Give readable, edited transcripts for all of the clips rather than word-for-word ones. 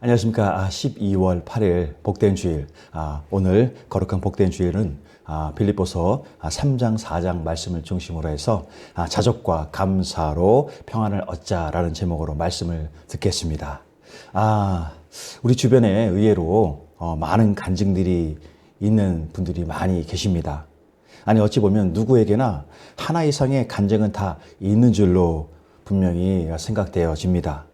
안녕하십니까. 12월 8일 복된 주일. 오늘 거룩한 복된 주일은 빌립보서 3장 4장 말씀을 중심으로 해서 자족과 감사로 평안을 얻자라는 제목으로 말씀을 듣겠습니다. 우리 주변에 의외로 많은 간증들이 있는 분들이 많이 계십니다. 아니 어찌 보면 누구에게나 하나 이상의 간증은 다 있는 줄로 분명히 생각되어집니다.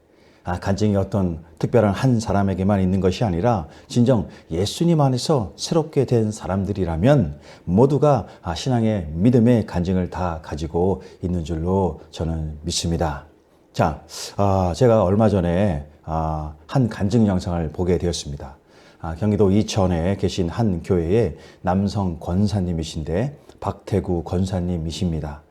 간증이 어떤 특별한 한 사람에게만 있는 것이 아니라 진정 예수님 안에서 새롭게 된 사람들이라면 모두가 신앙의 믿음의 간증을 다 가지고 있는 줄로 저는 믿습니다. 제가 얼마 전에 한 간증 영상을 보게 되었습니다. 경기도 이천에 계신 한 교회의 남성 권사님이신데 박태구 권사님이십니다.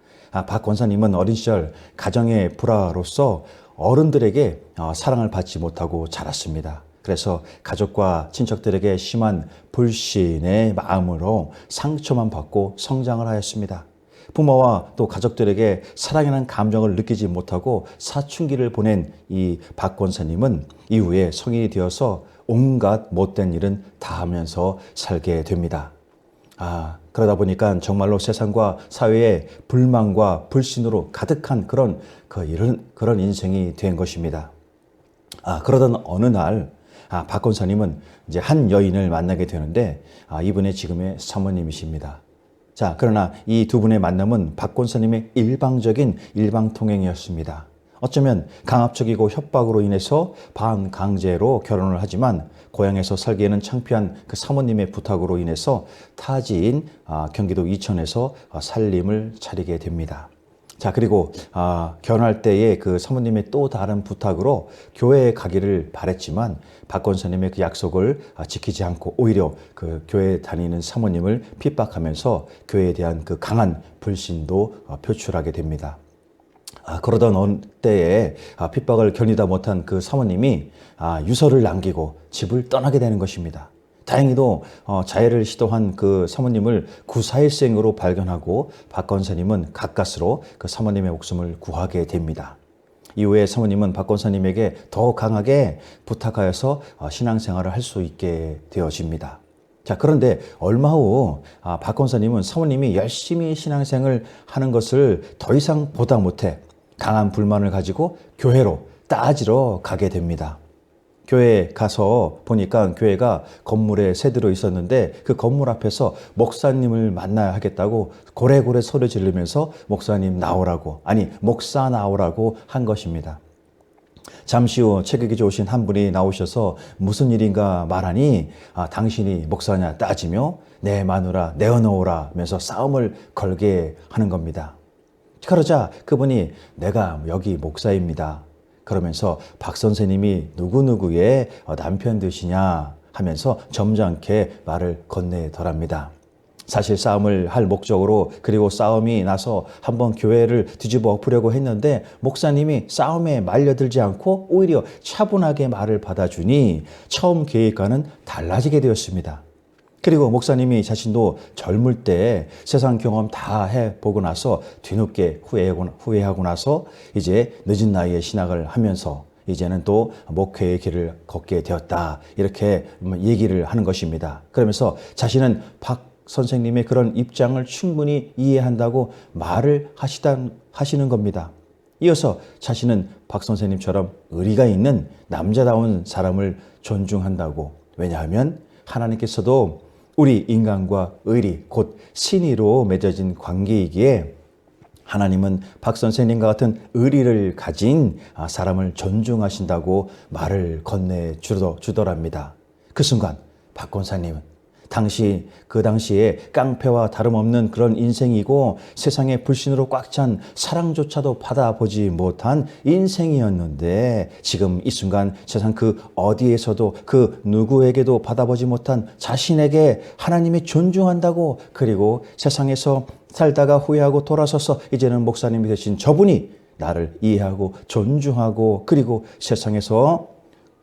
박 권사님은 어린 시절 가정의 불화로서 어른들에게 사랑을 받지 못하고 자랐습니다. 그래서 가족과 친척들에게 심한 불신의 마음으로 상처만 받고 성장을 하였습니다. 부모와 또 가족들에게 사랑이라는 감정을 느끼지 못하고 사춘기를 보낸 이 박 권사님은 이후에 성인이 되어서 온갖 못된 일은 다 하면서 살게 됩니다. 그러다 보니까 정말로 세상과 사회의 불만과 불신으로 가득한 그런 인생이 된 것입니다. 그러던 어느 날, 박 권사님은 이제 한 여인을 만나게 되는데, 이분의 지금의 사모님이십니다. 그러나 이 두 분의 만남은 박 권사님의 일방적인 일방통행이었습니다. 어쩌면 강압적이고 협박으로 인해서 반강제로 결혼을 하지만 고향에서 살기에는 창피한 그 사모님의 부탁으로 인해서 타지인 경기도 이천에서 살림을 차리게 됩니다. 그리고 결혼할 때의 그 사모님의 또 다른 부탁으로 교회에 가기를 바랬지만 박 권사님의 그 약속을 지키지 않고 오히려 그 교회에 다니는 사모님을 핍박하면서 교회에 대한 그 강한 불신도 표출하게 됩니다. 그러던 어느 때에 핍박을 견디다 못한 그 사모님이 유서를 남기고 집을 떠나게 되는 것입니다. 다행히도 자해를 시도한 그 사모님을 구사일생으로 발견하고 박 권사님은 가까스로 그 사모님의 목숨을 구하게 됩니다. 이후에 사모님은 박 권사님에게 더 강하게 부탁하여서 신앙생활을 할 수 있게 되어집니다. 그런데 얼마 후 박 권사님은 사모님이 열심히 신앙생활을 하는 것을 더 이상 보다 못해 강한 불만을 가지고 교회로 따지러 가게 됩니다. 교회에 가서 보니까 교회가 건물에 새들어 있었는데 그 건물 앞에서 목사님을 만나야 하겠다고 고래고래 소리 지르면서 목사님 나오라고, 목사 나오라고 한 것입니다. 잠시 후 체격이 좋으신 한 분이 나오셔서 무슨 일인가 말하니 당신이 목사냐 따지며 내 마누라 내어놓으라 하면서 싸움을 걸게 하는 겁니다. 그러자 그분이 내가 여기 목사입니다. 그러면서 박 선생님이 누구누구의 남편 되시냐 하면서 점잖게 말을 건네더랍니다. 사실 싸움을 할 목적으로 그리고 싸움이 나서 한번 교회를 뒤집어 엎으려고 했는데 목사님이 싸움에 말려들지 않고 오히려 차분하게 말을 받아주니 처음 계획과는 달라지게 되었습니다. 그리고 목사님이 자신도 젊을 때 세상 경험 다 해보고 나서 뒤늦게 후회하고 나서 이제 늦은 나이에 신학을 하면서 이제는 또 목회의 길을 걷게 되었다. 이렇게 얘기를 하는 것입니다. 그러면서 자신은 박 선생님의 그런 입장을 충분히 이해한다고 말을 하시는 겁니다. 이어서 자신은 박 선생님처럼 의리가 있는 남자다운 사람을 존중한다고. 왜냐하면 하나님께서도 우리 인간과 의리, 곧 신의로 맺어진 관계이기에 하나님은 박 선생님과 같은 의리를 가진 사람을 존중하신다고 말을 건네주더랍니다. 그 순간 박 권사님은 그 당시에 깡패와 다름없는 그런 인생이고 세상의 불신으로 꽉 찬 사랑조차도 받아보지 못한 인생이었는데 지금 이 순간 세상 그 어디에서도 그 누구에게도 받아보지 못한 자신에게 하나님이 존중한다고, 그리고 세상에서 살다가 후회하고 돌아서서 이제는 목사님이 되신 저분이 나를 이해하고 존중하고 그리고 세상에서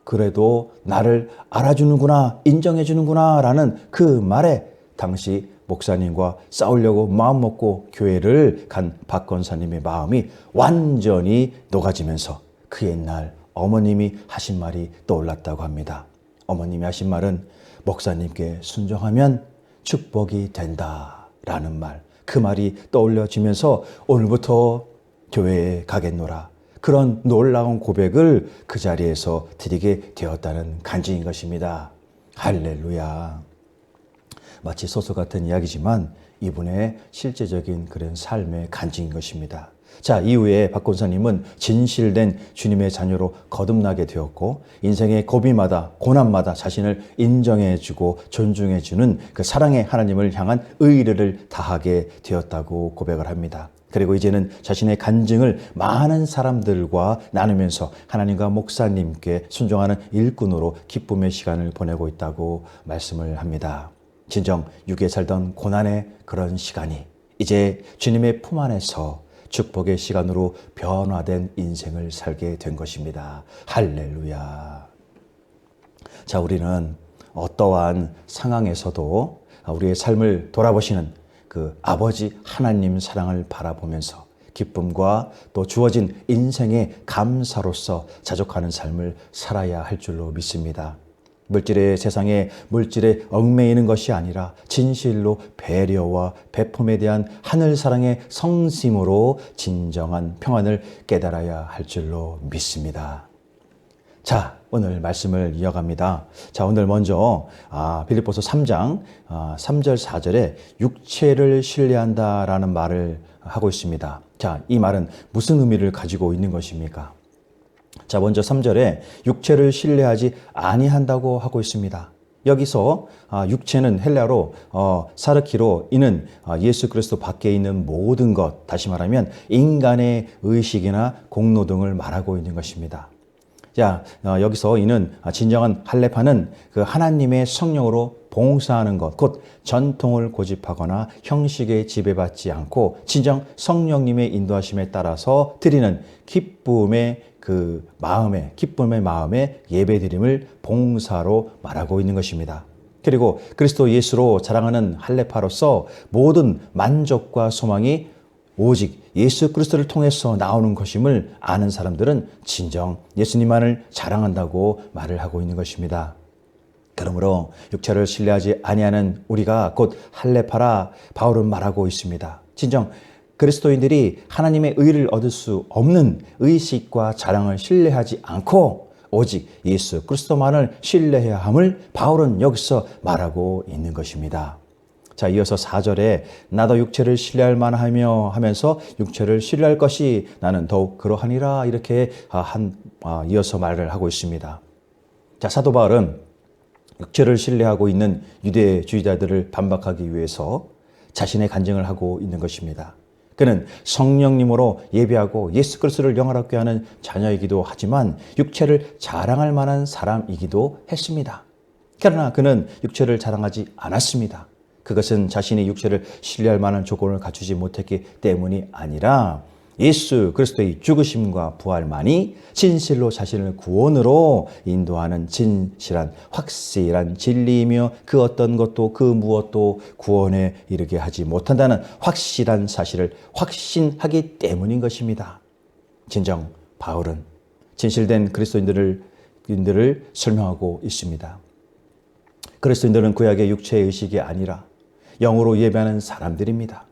그래도 나를 알아주는구나, 인정해주는구나 라는 그 말에 당시 목사님과 싸우려고 마음먹고 교회를 간 박 권사님의 마음이 완전히 녹아지면서 그 옛날 어머님이 하신 말이 떠올랐다고 합니다. 어머님이 하신 말은 목사님께 순종하면 축복이 된다라는 말. 그 말이 떠올려지면서 오늘부터 교회에 가겠노라. 그런 놀라운 고백을 그 자리에서 드리게 되었다는 간증인 것입니다. 할렐루야. 마치 소설 같은 이야기지만 이분의 실제적인 그런 삶의 간증인 것입니다. 자, 이후에 박 권사님은 진실된 주님의 자녀로 거듭나게 되었고 인생의 고비마다 고난마다 자신을 인정해주고 존중해주는 그 사랑의 하나님을 향한 의리를 다하게 되었다고 고백을 합니다. 그리고 이제는 자신의 간증을 많은 사람들과 나누면서 하나님과 목사님께 순종하는 일꾼으로 기쁨의 시간을 보내고 있다고 말씀을 합니다. 진정 육에 살던 고난의 그런 시간이 이제 주님의 품 안에서 축복의 시간으로 변화된 인생을 살게 된 것입니다. 할렐루야. 자, 우리는 어떠한 상황에서도 우리의 삶을 돌아보시는 그 아버지 하나님 사랑을 바라보면서 기쁨과 또 주어진 인생의 감사로서 자족하는 삶을 살아야 할 줄로 믿습니다. 물질의 세상에 물질에 얽매이는 것이 아니라 진실로 배려와 베품에 대한 하늘 사랑의 성심으로 진정한 평안을 깨달아야 할 줄로 믿습니다. 자, 오늘 말씀을 이어갑니다. 자, 오늘 먼저 빌립보서 3장 3절 4절에 육체를 신뢰한다라는 말을 하고 있습니다. 자, 이 말은 무슨 의미를 가지고 있는 것입니까? 자, 먼저 3절에 육체를 신뢰하지 아니한다고 하고 있습니다. 여기서 육체는 헬라어로 사르키로 이는 예수 그리스도 밖에 있는 모든 것, 다시 말하면 인간의 의식이나 공로 등을 말하고 있는 것입니다. 자, 여기서 이는 진정한 할례파는 그 하나님의 성령으로 봉사하는 것, 곧 전통을 고집하거나 형식에 지배받지 않고 진정 성령님의 인도하심에 따라서 드리는 기쁨의 마음에 예배드림을 봉사로 말하고 있는 것입니다. 그리고 그리스도 예수로 자랑하는 할례파로서 모든 만족과 소망이 오직 예수 그리스도를 통해서 나오는 것임을 아는 사람들은 진정 예수님만을 자랑한다고 말을 하고 있는 것입니다. 그러므로 육체를 신뢰하지 아니하는 우리가 곧 할례파라 바울은 말하고 있습니다. 진정 그리스도인들이 하나님의 의를 얻을 수 없는 의식과 자랑을 신뢰하지 않고 오직 예수 그리스도만을 신뢰해야 함을 바울은 여기서 말하고 있는 것입니다. 자, 이어서 4절에 나도 육체를 신뢰할 만하며 하면서 육체를 신뢰할 것이 나는 더욱 그러하니라 이렇게 이어서 말을 하고 있습니다. 자, 사도 바울은 육체를 신뢰하고 있는 유대주의자들을 반박하기 위해서 자신의 간증을 하고 있는 것입니다. 그는 성령님으로 예배하고 예수 그리스도를 영화롭게 하는 자녀이기도 하지만 육체를 자랑할 만한 사람이기도 했습니다. 그러나 그는 육체를 자랑하지 않았습니다. 그것은 자신이 육체를 신뢰할 만한 조건을 갖추지 못했기 때문이 아니라 예수 그리스도의 죽으심과 부활만이 진실로 자신을 구원으로 인도하는 진실한 확실한 진리이며 그 어떤 것도 그 무엇도 구원에 이르게 하지 못한다는 확실한 사실을 확신하기 때문인 것입니다. 진정 바울은 진실된 그리스도인들을 설명하고 있습니다. 그리스도인들은 구약의 육체의 의식이 아니라 영으로 예배하는 사람들입니다.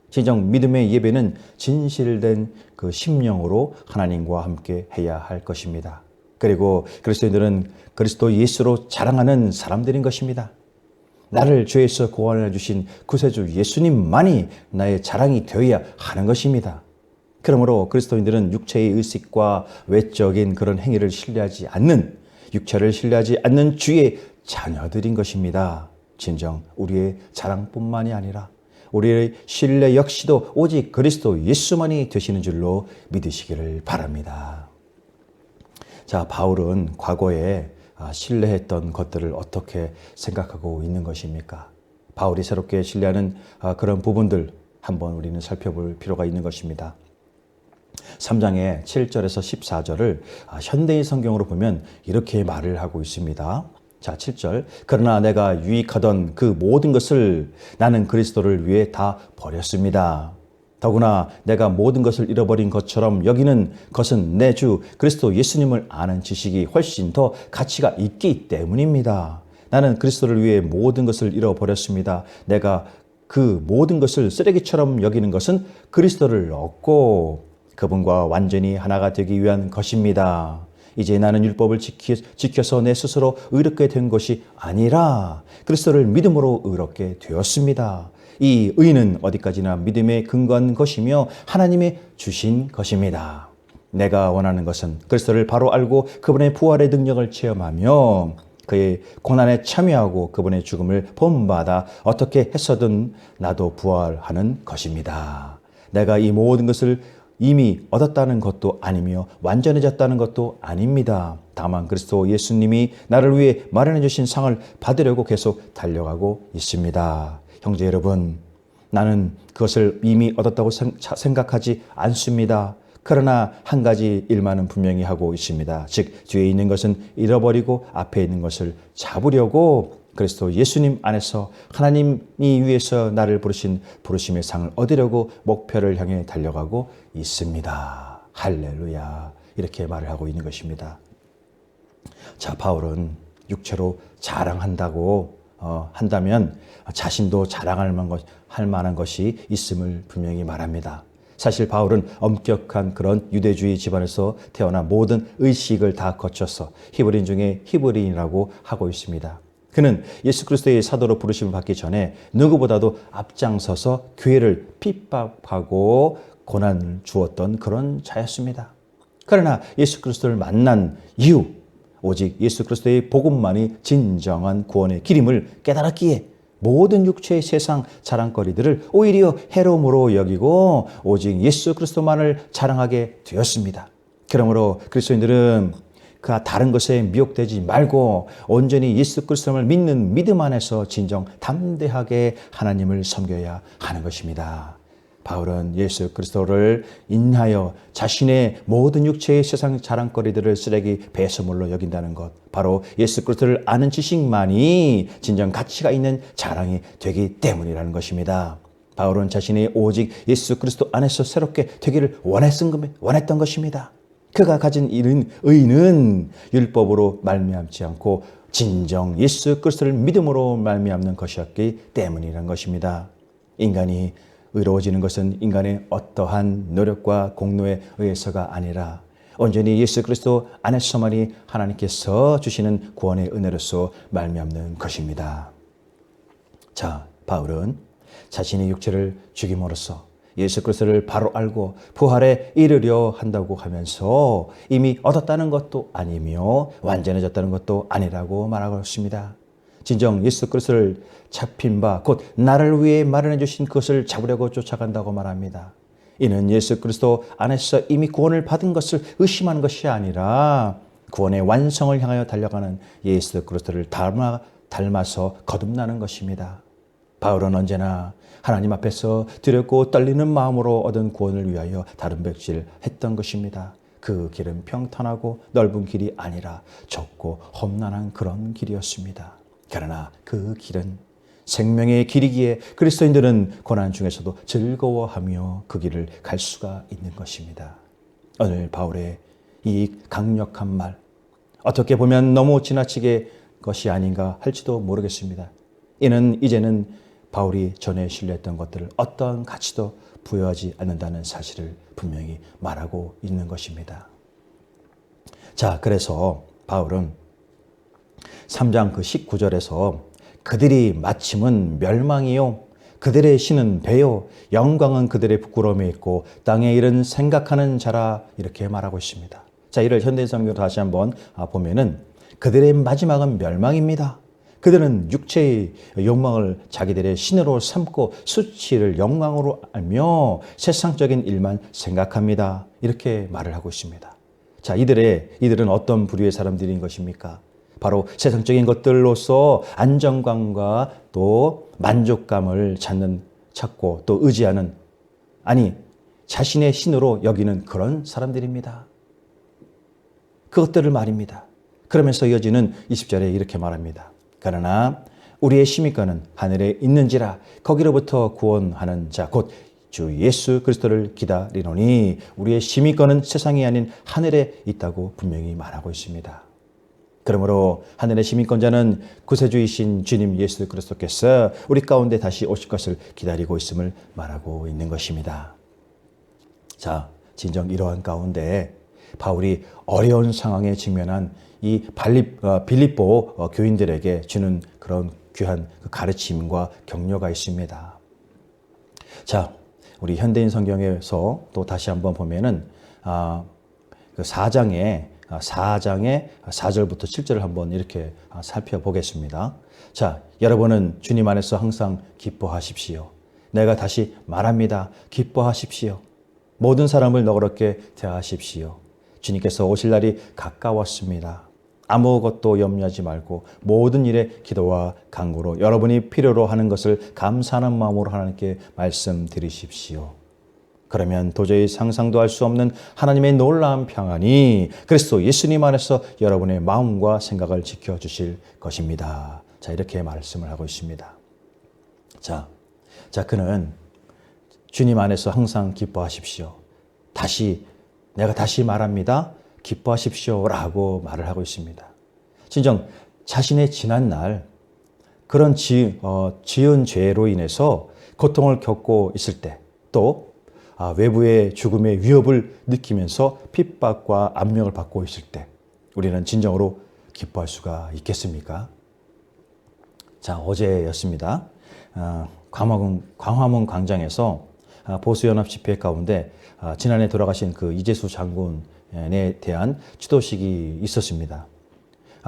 진정 믿음의 예배는 진실된 그 심령으로 하나님과 함께 해야 할 것입니다. 그리고 그리스도인들은 그리스도 예수로 자랑하는 사람들인 것입니다. 나를 죄에서 구원해 주신 구세주 예수님만이 나의 자랑이 되어야 하는 것입니다. 그러므로 그리스도인들은 육체의 의식과 외적인 그런 행위를 신뢰하지 않는, 육체를 신뢰하지 않는 주의 자녀들인 것입니다. 진정 우리의 자랑뿐만이 아니라 우리의 신뢰 역시도 오직 그리스도 예수만이 되시는 줄로 믿으시기를 바랍니다. 자, 바울은 과거에 신뢰했던 것들을 어떻게 생각하고 있는 것입니까? 바울이 새롭게 신뢰하는 그런 부분들 한번 우리는 살펴볼 필요가 있는 것입니다. 3장의 7절에서 14절을 현대의 성경으로 보면 이렇게 말을 하고 있습니다. 자, 7절. 그러나 내가 유익하던 그 모든 것을 나는 그리스도를 위해 다 버렸습니다. 더구나 내가 모든 것을 잃어버린 것처럼 여기는 것은 내 주 그리스도 예수님을 아는 지식이 훨씬 더 가치가 있기 때문입니다. 나는 그리스도를 위해 모든 것을 잃어버렸습니다. 내가 그 모든 것을 쓰레기처럼 여기는 것은 그리스도를 얻고 그분과 완전히 하나가 되기 위한 것입니다. 이제 나는 율법을 지켜서 내 스스로 의롭게 된 것이 아니라 그리스도를 믿음으로 의롭게 되었습니다. 이 의는 어디까지나 믿음에 근거한 것이며 하나님의 주신 것입니다. 내가 원하는 것은 그리스도를 바로 알고 그분의 부활의 능력을 체험하며 그의 고난에 참여하고 그분의 죽음을 본받아 어떻게 해서든 나도 부활하는 것입니다. 내가 이 모든 것을 이미 얻었다는 것도 아니며 완전해졌다는 것도 아닙니다. 다만 그리스도 예수님이 나를 위해 마련해 주신 상을 받으려고 계속 달려가고 있습니다. 형제 여러분, 나는 그것을 이미 얻었다고 생각하지 않습니다. 그러나 한 가지 일만은 분명히 하고 있습니다. 즉 뒤에 있는 것은 잃어버리고 앞에 있는 것을 잡으려고 그리스도 예수님 안에서 하나님이 위해서 나를 부르신 부르심의 상을 얻으려고 목표를 향해 달려가고 있습니다. 할렐루야. 이렇게 말을 하고 있는 것입니다. 자, 바울은 육체로 자랑한다고 한다면 자신도 자랑할 만한 것이 있음을 분명히 말합니다. 사실 바울은 엄격한 그런 유대주의 집안에서 태어나 모든 의식을 다 거쳐서 히브리인 중에 히브리인이라고 하고 있습니다. 그는 예수 그리스도의 사도로 부르심을 받기 전에 누구보다도 앞장서서 교회를 핍박하고 고난을 주었던 그런 자였습니다. 그러나 예수 그리스도를 만난 이후 오직 예수 그리스도의 복음만이 진정한 구원의 길임을 깨달았기에 모든 육체의 세상 자랑거리들을 오히려 해로움으로 여기고 오직 예수 그리스도만을 자랑하게 되었습니다. 그러므로 그리스도인들은 그 다른 것에 미혹되지 말고 온전히 예수 그리스도를 믿는 믿음 안에서 진정 담대하게 하나님을 섬겨야 하는 것입니다. 바울은 예수 그리스도를 인하여 자신의 모든 육체의 세상 자랑거리들을 쓰레기 배설물로 여긴다는 것, 바로 예수 그리스도를 아는 지식만이 진정 가치가 있는 자랑이 되기 때문이라는 것입니다. 바울은 자신이 오직 예수 그리스도 안에서 새롭게 되기를 원했던 것입니다. 그가 가진 의는 율법으로 말미암지 않고 진정 예수 그리스도를 믿음으로 말미암는 것이었기 때문이라는 것입니다. 인간이 의로워지는 것은 인간의 어떠한 노력과 공로에 의해서가 아니라 온전히 예수 그리스도 안에서만이 하나님께서 주시는 구원의 은혜로서 말미암는 것입니다. 자, 바울은 자신의 육체를 죽임으로써 예수 그리스도를 바로 알고 부활에 이르려 한다고 하면서 이미 얻었다는 것도 아니며 완전해졌다는 것도 아니라고 말하고 있습니다. 진정 예수 그리스도를 잡힌 바 곧 나를 위해 마련해 주신 그것을 잡으려고 쫓아간다고 말합니다. 이는 예수 그리스도 안에서 이미 구원을 받은 것을 의심하는 것이 아니라 구원의 완성을 향하여 달려가는 예수 그리스도를 닮아서 거듭나는 것입니다. 바울은 언제나 하나님 앞에서 두렵고 떨리는 마음으로 얻은 구원을 위하여 다른 백질했던 것입니다. 그 길은 평탄하고 넓은 길이 아니라 좁고 험난한 그런 길이었습니다. 그러나 그 길은 생명의 길이기에 그리스도인들은 고난 중에서도 즐거워하며 그 길을 갈 수가 있는 것입니다. 오늘 바울의 이 강력한 말, 어떻게 보면 너무 지나치게 것이 아닌가 할지도 모르겠습니다. 이는 이제는 바울이 전에 신뢰했던 것들을 어떤 가치도 부여하지 않는다는 사실을 분명히 말하고 있는 것입니다. 자, 그래서 바울은 3장 그 19절에서 그들이 마침은 멸망이요 그들의 신은 배요 영광은 그들의 부끄러움에 있고 땅의 일은 생각하는 자라 이렇게 말하고 있습니다. 자, 이를 현대성경으로 다시 한번 보면은 그들의 마지막은 멸망입니다. 그들은 육체의 욕망을 자기들의 신으로 삼고 수치를 영광으로 알며 세상적인 일만 생각합니다. 이렇게 말을 하고 있습니다. 자, 이들은 어떤 부류의 사람들인 것입니까? 바로 세상적인 것들로서 안정감과 또 만족감을 찾고 또 의지하는, 아니 자신의 신으로 여기는 그런 사람들입니다. 그것들을 말입니다. 그러면서 이어지는 20절에 이렇게 말합니다. 그러나 우리의 시민권은 하늘에 있는지라 거기로부터 구원하는 자 곧 주 예수 그리스도를 기다리노니 우리의 시민권은 세상이 아닌 하늘에 있다고 분명히 말하고 있습니다. 그러므로 하늘의 시민권자는 구세주이신 주님 예수 그리스도께서 우리 가운데 다시 오실 것을 기다리고 있음을 말하고 있는 것입니다. 자, 진정 이러한 가운데 바울이 어려운 상황에 직면한 이 빌립보 교인들에게 주는 그런 귀한 가르침과 격려가 있습니다. 자, 우리 현대인 성경에서 또 다시 한번 보면은 그 4장의 4절부터 7절을 한번 이렇게 살펴보겠습니다. 자, 여러분은 주님 안에서 항상 기뻐하십시오. 내가 다시 말합니다. 기뻐하십시오. 모든 사람을 너그럽게 대하십시오. 주님께서 오실 날이 가까웠습니다. 아무것도 염려하지 말고 모든 일에 기도와 간구로 여러분이 필요로 하는 것을 감사하는 마음으로 하나님께 말씀드리십시오. 그러면 도저히 상상도 할 수 없는 하나님의 놀라운 평안이 그리스도 예수님 안에서 여러분의 마음과 생각을 지켜주실 것입니다. 자, 이렇게 말씀을 하고 있습니다. 자, 그는 주님 안에서 항상 기뻐하십시오. 내가 다시 말합니다. 기뻐하십시오. 라고 말을 하고 있습니다. 진정 자신의 지난 날 그런 지은 죄로 인해서 고통을 겪고 있을 때 또 외부의 죽음의 위협을 느끼면서 핍박과 압력을 받고 있을 때 우리는 진정으로 기뻐할 수가 있겠습니까? 자, 어제였습니다. 광화문 광장에서 보수연합 집회 가운데 지난해 돌아가신 그 이재수 장군에 대한 추도식이 있었습니다.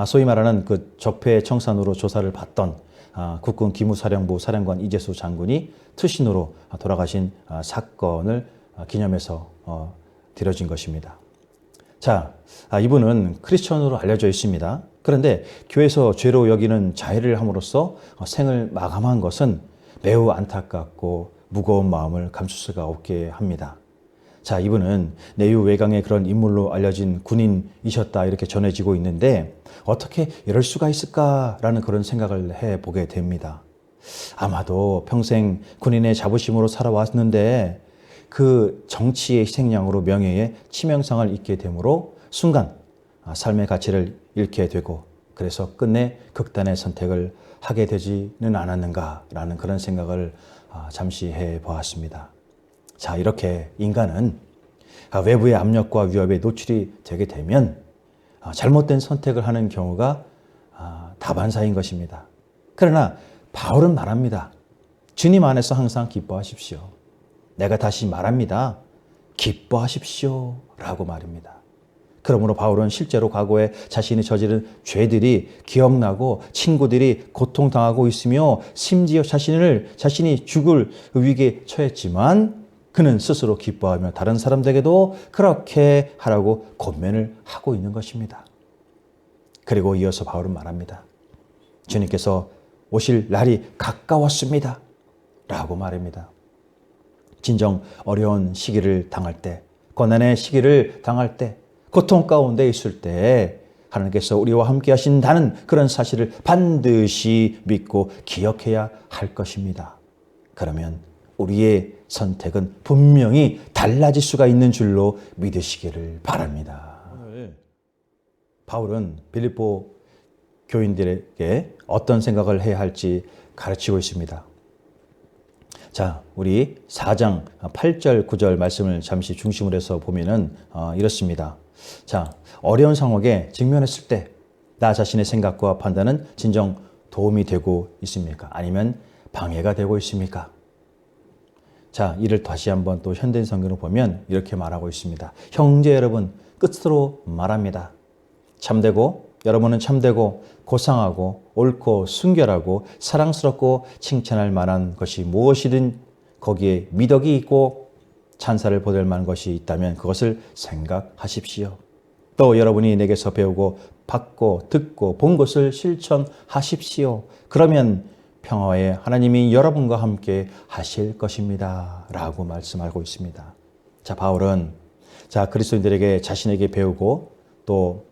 소위 말하는 그 적폐 청산으로 조사를 받던 국군 기무사령부 사령관 이재수 장군이 투신으로 돌아가신 사건을 기념해서 드려진 것입니다. 자, 이분은 크리스천으로 알려져 있습니다. 그런데 교회에서 죄로 여기는 자해를 함으로써 생을 마감한 것은 매우 안타깝고 무거운 마음을 감출 수가 없게 합니다. 자, 이분은 내유 외강의 그런 인물로 알려진 군인이셨다 이렇게 전해지고 있는데 어떻게 이럴 수가 있을까라는 그런 생각을 해보게 됩니다. 아마도 평생 군인의 자부심으로 살아왔는데 그 정치의 희생양으로 명예의 치명상을 입게 되므로 순간 삶의 가치를 잃게 되고 그래서 끝내 극단의 선택을 하게 되지는 않았는가라는 그런 생각을 잠시 해보았습니다. 자, 이렇게 인간은 외부의 압력과 위협에 노출이 되게 되면 잘못된 선택을 하는 경우가 다반사인 것입니다. 그러나 바울은 말합니다. 주님 안에서 항상 기뻐하십시오. 내가 다시 말합니다. 기뻐하십시오. 라고 말입니다. 그러므로 바울은 실제로 과거에 자신이 저지른 죄들이 기억나고 친구들이 고통당하고 있으며 심지어 자신이 죽을 위기에 처했지만 그는 스스로 기뻐하며 다른 사람들에게도 그렇게 하라고 권면을 하고 있는 것입니다. 그리고 이어서 바울은 말합니다. 주님께서 오실 날이 가까웠습니다. 라고 말합니다. 진정 어려운 시기를 당할 때, 고난의 시기를 당할 때, 고통 가운데 있을 때 하나님께서 우리와 함께 하신다는 그런 사실을 반드시 믿고 기억해야 할 것입니다. 그러면 우리의 선택은 분명히 달라질 수가 있는 줄로 믿으시기를 바랍니다. 오늘 바울은 빌립보 교인들에게 어떤 생각을 해야 할지 가르치고 있습니다. 자, 우리 4장 8절 9절 말씀을 잠시 중심으로 해서 보면은 이렇습니다. 자, 어려운 상황에 직면했을 때 나 자신의 생각과 판단은 진정 도움이 되고 있습니까? 아니면 방해가 되고 있습니까? 자, 이를 다시 한번 또 현대인 성경을 보면 이렇게 말하고 있습니다. 형제 여러분, 끝으로 말합니다. 여러분은 참되고 고상하고 옳고 순결하고 사랑스럽고 칭찬할 만한 것이 무엇이든 거기에 미덕이 있고 찬사를 받을 만한 것이 있다면 그것을 생각하십시오. 또 여러분이 내게서 배우고 받고 듣고 본 것을 실천하십시오. 그러면 평화의 하나님이 여러분과 함께 하실 것입니다. 라고 말씀하고 있습니다. 자, 바울은 그리스도인들에게 자신에게 배우고 또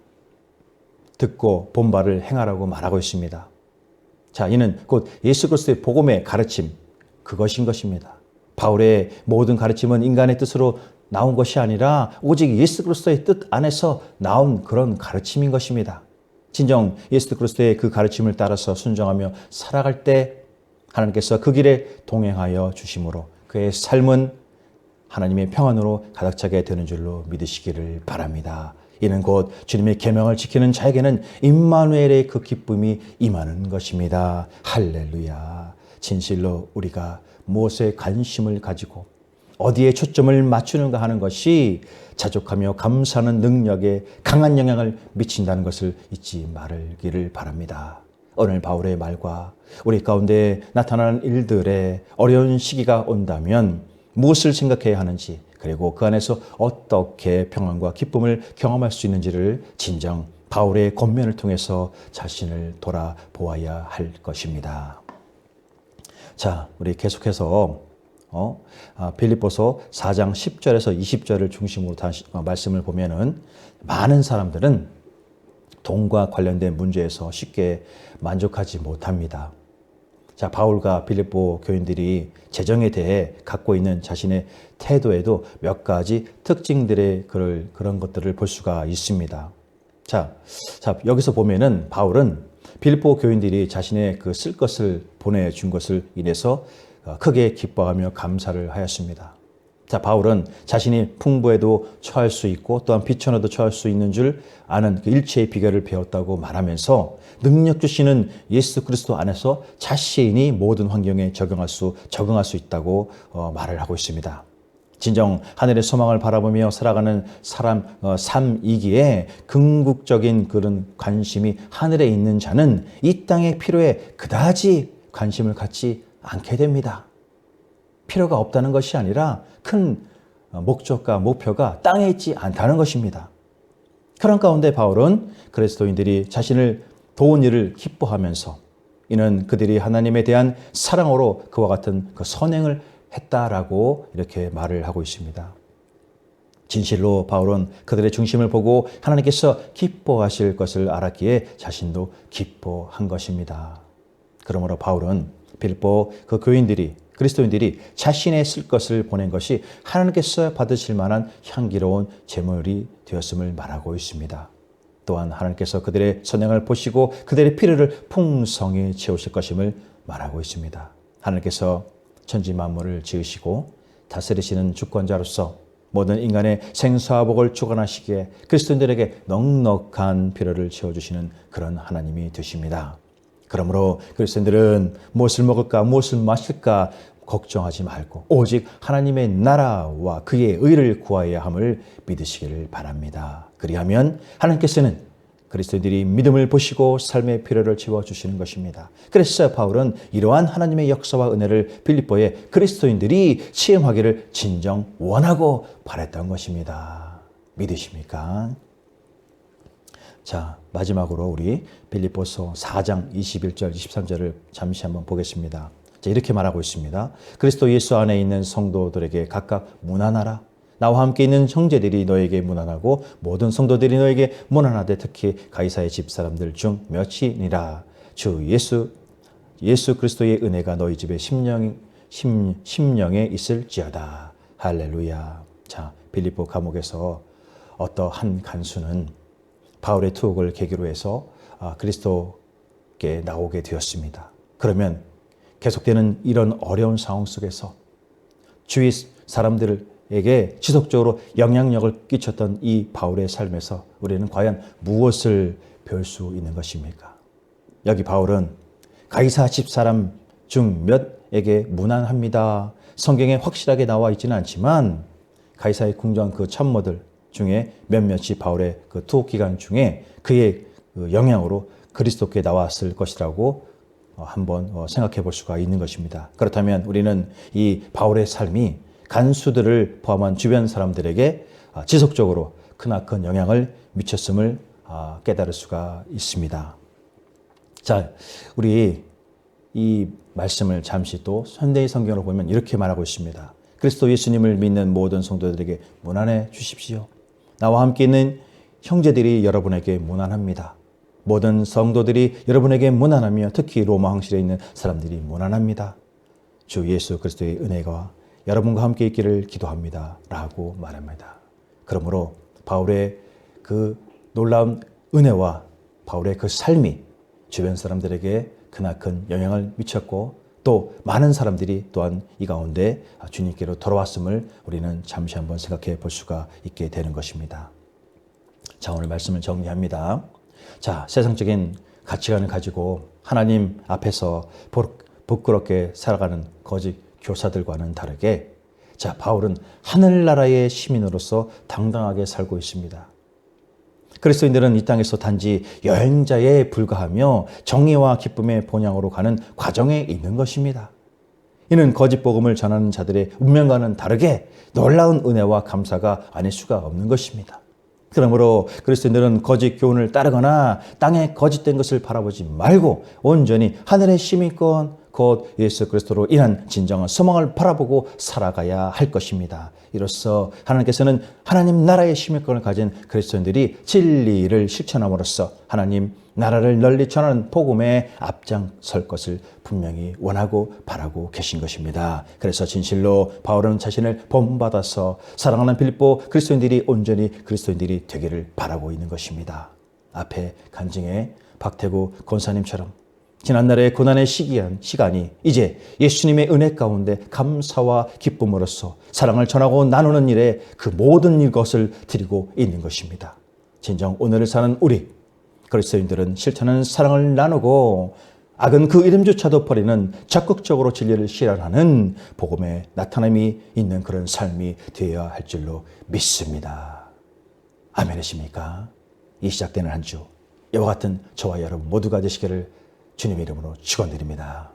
듣고 본 바를 행하라고 말하고 있습니다. 자, 이는 곧 예수 그리스도의 복음의 가르침, 그것인 것입니다. 바울의 모든 가르침은 인간의 뜻으로 나온 것이 아니라 오직 예수 그리스도의 뜻 안에서 나온 그런 가르침인 것입니다. 진정 예수 그리스도의 그 가르침을 따라서 순종하며 살아갈 때 하나님께서 그 길에 동행하여 주심으로 그의 삶은 하나님의 평안으로 가득 차게 되는 줄로 믿으시기를 바랍니다. 이는 곧 주님의 계명을 지키는 자에게는 임마누엘의 그 기쁨이 임하는 것입니다. 할렐루야. 진실로 우리가 무엇에 관심을 가지고 어디에 초점을 맞추는가 하는 것이 자족하며 감사하는 능력에 강한 영향을 미친다는 것을 잊지 말기를 바랍니다. 오늘 바울의 말과 우리 가운데 나타나는 일들의 어려운 시기가 온다면 무엇을 생각해야 하는지, 그리고 그 안에서 어떻게 평안과 기쁨을 경험할 수 있는지를 진정 바울의 권면을 통해서 자신을 돌아보아야 할 것입니다. 자, 우리 계속해서 빌립보서 4장 10절에서 20절을 중심으로 다시 말씀을 보면은 많은 사람들은 돈과 관련된 문제에서 쉽게 만족하지 못합니다. 자, 바울과 빌립보 교인들이 재정에 대해 갖고 있는 자신의 태도에도 몇 가지 특징들의 그런 것들을 볼 수가 있습니다. 자, 여기서 보면은 바울은 빌립보 교인들이 자신의 그 쓸 것을 보내준 것을 인해서 크게 기뻐하며 감사를 하였습니다. 자, 바울은 자신이 풍부에도 처할 수 있고 또한 비천에도 처할 수 있는 줄 아는 그 일체의 비결을 배웠다고 말하면서 능력 주시는 예수 그리스도 안에서 자신이 모든 환경에 적응할 수 있다고 말을 하고 있습니다. 진정 하늘의 소망을 바라보며 살아가는 사람 삶이기에 궁극적인 그런 관심이 하늘에 있는 자는 이 땅의 필요에 그다지 관심을 갖지 않게 됩니다. 필요가 없다는 것이 아니라 큰 목적과 목표가 땅에 있지 않다는 것입니다. 그런 가운데 바울은 그리스도인들이 자신을 도운 일을 기뻐하면서 이는 그들이 하나님에 대한 사랑으로 그와 같은 그 선행을 했다라고 이렇게 말을 하고 있습니다. 진실로 바울은 그들의 중심을 보고 하나님께서 기뻐하실 것을 알았기에 자신도 기뻐한 것입니다. 그러므로 바울은 빌립보 그 교인들이 그리스도인들이 자신의 쓸 것을 보낸 것이 하나님께서 받으실 만한 향기로운 제물이 되었음을 말하고 있습니다. 또한 하나님께서 그들의 선행을 보시고 그들의 필요를 풍성히 채우실 것임을 말하고 있습니다. 하나님께서 천지 만물을 지으시고 다스리시는 주권자로서 모든 인간의 생사와 복을 주관하시기에 그리스도인들에게 넉넉한 필요를 채워주시는 그런 하나님이 되십니다. 그러므로 그리스도인들은 무엇을 먹을까 무엇을 마실까 걱정하지 말고 오직 하나님의 나라와 그의 의를 구하여야 함을 믿으시기를 바랍니다. 그리하면 하나님께서는 그리스도인들이 믿음을 보시고 삶의 필요를 채워주시는 것입니다. 그래서 바울은 이러한 하나님의 역사와 은혜를 빌립보의 그리스도인들이 체험하기를 진정 원하고 바랬던 것입니다. 믿으십니까? 자, 마지막으로 우리 빌립보서 4장 21절, 23절을 잠시 한번 보겠습니다. 자, 이렇게 말하고 있습니다. 그리스도 예수 안에 있는 성도들에게 각각 문안하라. 나와 함께 있는 형제들이 너에게 문안하고 모든 성도들이 너에게 문안하되 특히 가이사의 집사람들 중 몇이니라. 주 예수 그리스도의 은혜가 너희 집에 심령에 있을지어다. 할렐루야. 자, 빌립보 감옥에서 어떠한 간수는 바울의 투옥을 계기로 해서 그리스도께 나오게 되었습니다. 그러면 계속되는 이런 어려운 상황 속에서 주위 사람들에게 지속적으로 영향력을 끼쳤던 이 바울의 삶에서 우리는 과연 무엇을 배울 수 있는 것입니까? 여기 바울은 가이사 집사람 중 몇에게 문안합니다. 성경에 확실하게 나와 있지는 않지만 가이사의 궁전 그 참모들 중에 몇몇이 바울의 그 투옥 기간 중에 그의 영향으로 그리스도께 나왔을 것이라고 한번 생각해 볼 수가 있는 것입니다. 그렇다면 우리는 이 바울의 삶이 간수들을 포함한 주변 사람들에게 지속적으로 크나큰 영향을 미쳤음을 깨달을 수가 있습니다. 자, 우리 이 말씀을 잠시 또 현대의 성경으로 보면 이렇게 말하고 있습니다. 그리스도 예수님을 믿는 모든 성도들에게 문안해 주십시오. 나와 함께 있는 형제들이 여러분에게 문안합니다. 모든 성도들이 여러분에게 문안하며 특히 로마 황실에 있는 사람들이 문안합니다. 주 예수 그리스도의 은혜가 여러분과 함께 있기를 기도합니다. 라고 말합니다. 그러므로 바울의 그 놀라운 은혜와 바울의 그 삶이 주변 사람들에게 크나큰 영향을 미쳤고 또 많은 사람들이 또한 이 가운데 주님께로 돌아왔음을 우리는 잠시 한번 생각해 볼 수가 있게 되는 것입니다. 자, 오늘 말씀을 정리합니다. 자, 세상적인 가치관을 가지고 하나님 앞에서 부끄럽게 살아가는 거짓 교사들과는 다르게 자, 바울은 하늘나라의 시민으로서 당당하게 살고 있습니다. 그리스도인들은 이 땅에서 단지 여행자에 불과하며 정의와 기쁨의 본향으로 가는 과정에 있는 것입니다. 이는 거짓 복음을 전하는 자들의 운명과는 다르게 놀라운 은혜와 감사가 아닐 수가 없는 것입니다. 그러므로 그리스도인들은 거짓 교훈을 따르거나 땅에 거짓된 것을 바라보지 말고 온전히 하늘의 시민권 곧 예수 그리스도로 인한 진정한 소망을 바라보고 살아가야 할 것입니다. 이로써 하나님께서는 하나님 나라의 시민권을 가진 그리스도인들이 진리를 실천함으로써 하나님 나라를 널리 전하는 복음에 앞장설 것을 분명히 원하고 바라고 계신 것입니다. 그래서 진실로 바울은 자신을 본받아서 사랑하는 빌립보 그리스도인들이 온전히 그리스도인들이 되기를 바라고 있는 것입니다. 앞에 간증의 박태구 권사님처럼 지난날의 고난의 시간이 이제 예수님의 은혜 가운데 감사와 기쁨으로써 사랑을 전하고 나누는 일에 그 모든 것을 드리고 있는 것입니다. 진정 오늘을 사는 우리 그리스도인들은 실천하는 사랑을 나누고 악은 그 이름조차도 버리는 적극적으로 진리를 실현하는 복음의 나타남이 있는 그런 삶이 되어야 할 줄로 믿습니다. 아멘이십니까? 이 시작되는 한 주 이와 같은 저와 여러분 모두가 되시기를 주님의 이름으로 축원드립니다.